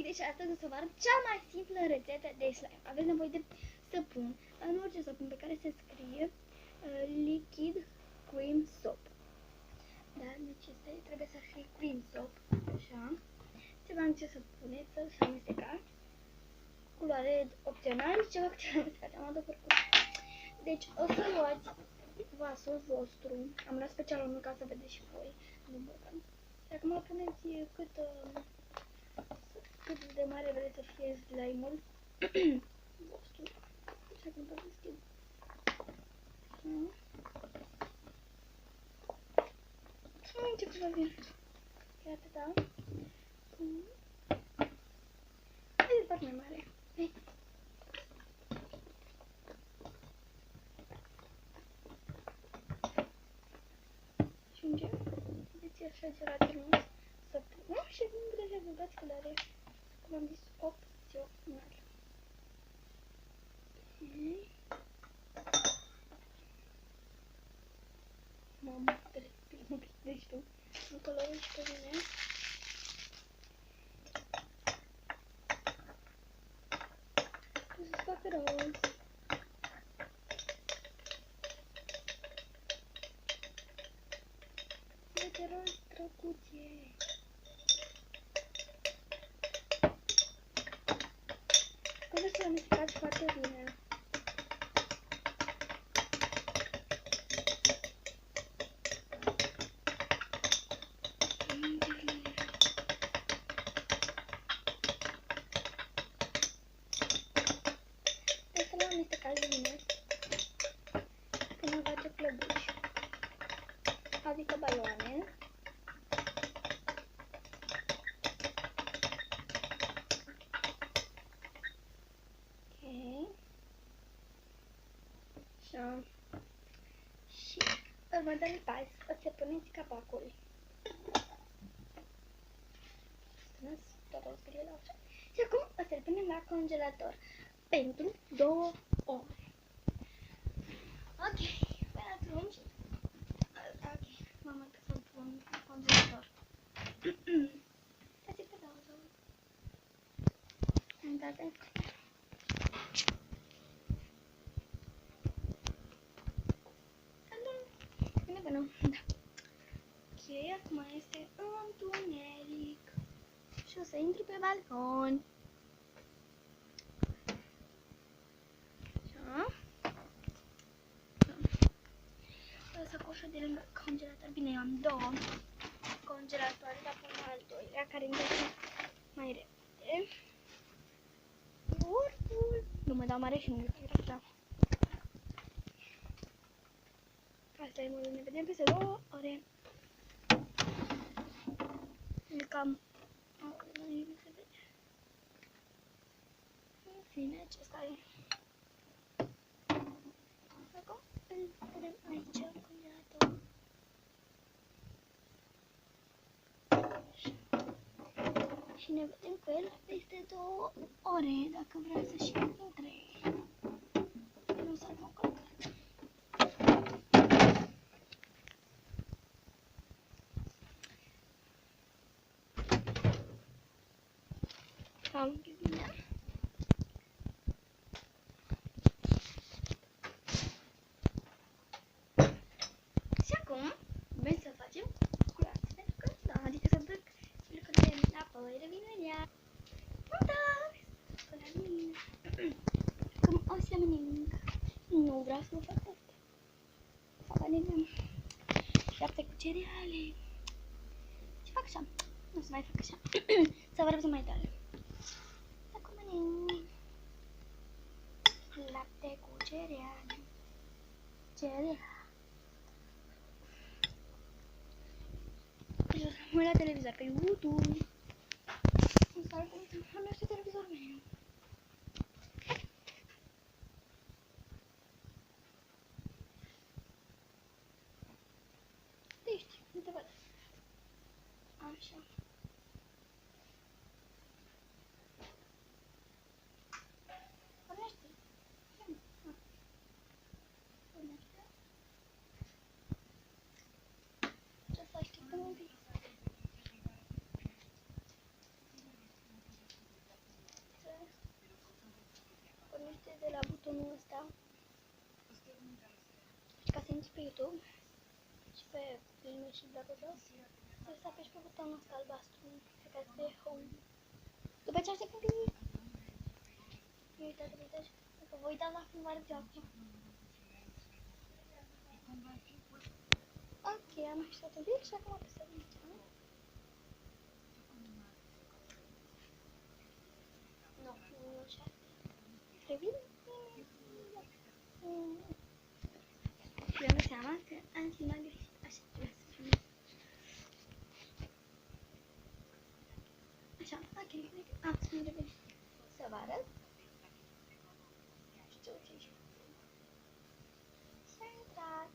Deci astăzi o să vă arăt cea mai simplă rețetă de slime. Aveți nevoie de săpun, în orice săpun pe care se scrie liquid cream soap. Da? Deci trebuie să fie cream soap, așa. Se va ce să puneți, să amestecați. Culoare opțională, ceva cu ce amestecați, am adăugat cu. Deci o să luați vasul vostru, am luat special unul ca să vedeți și voi. Și acum puneți cât de mare vreți să fie slime-ul vostru. Și acum vă deschid. Ce să vin. E atâta. Hai de fac mai mare. Hai. Ajungem. Vedeți așa gelatinul să pun și acum puteți să băgați culoare. Cum am zis, opțional. Mamă, mă gândești tu. Mă colorez și pe mine. O să-ți fac roz. Uite roz drăguțe. Trebuie să amestecați foarte bine. Amestecați bine până face clăbuși, adică baloane. Ok. Așa. Și următorul pas, o să puneți capacul. Strâns toate zilele așa. Și acum o să-l punem la congelator pentru 2 ore. Ok, până atunci. Ok, mama că să-l pun la congelator. Stai pe doză. Întate. Bine, bine, da. Ok, acum este întuneric. Și o să intru pe balcon. Așa. O să coșă de lângă congelator. Bine, eu am 2 congelatoare, dar pun al doilea, care începe mai repede. Nu mă dau mare și nu da. Asta e mult, ne vedem peste 2 ore. E cam... nu se vede. În fine, acesta e. Acum îl punem aici în congelator. Și ne vedem cu el peste 2 ore, dacă vrea să și intre. Nu s-a încălcat. Am închis bine. Și acum vrem să facem curați, pentru că, da, adică să duc lucrurile înapoi, revin imediat. Da! Până la mine. Acum o să mănânc. Nu vreau să mă fac asta. Să mănânc lapte cu cereale. Ce fac așa? Nu să mai fac așa. Să vă arăt mai tare. Acum mănânc lapte cu cereale. Cereale. Și o să mă uit la televizor pe YouTube. O să arăt cum este televizorul meu. Deci, nu te văd. Așa. Pornește. Pornește. Ce să așteptăm un pic. bastonul ăsta. Și ca să intri pe YouTube și pe filme și bla bla bla, trebuie să apeși pe butonul ăsta albastru, pe care scrie Home. După ce aștept un pic, uitați, dacă vă uitați la filmare de acum. Ok, am așteptat un pic și acum apăsăm aici. Nu, nu așa. Trebuie. Mi-am dat seama că am filmat greșit. Așa trebuie să filmez. Așa, ok, am să mă revin să vă arăt. Știu ce-i și-a intrat.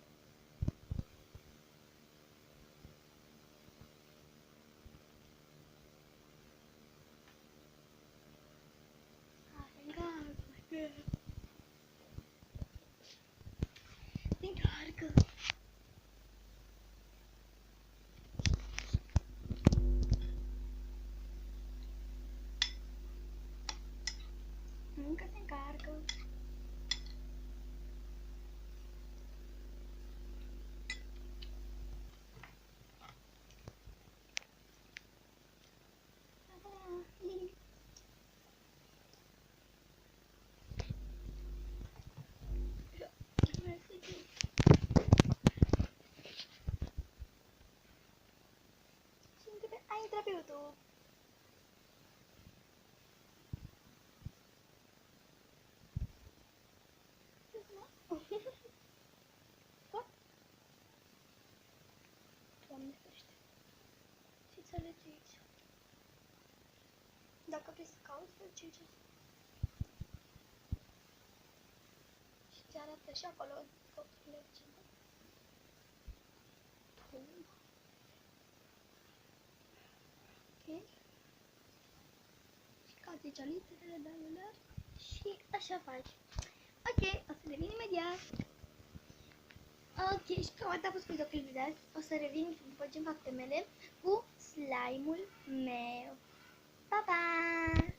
Încarcă. Încă se încarcă. Ai intrat pe YouTube. Doamne ferește. Și să alegi aici. Dacă vrei să cauți, faci aici. Și ți arată și acolo foturile recente. Ok. Și cauți aici literele, și așa faci. Ok, o să revin imediat. Ok, și cam atât a fost videoclipul de azi. O să revin după ce fac temele cu slime-ul meu. Pa, pa!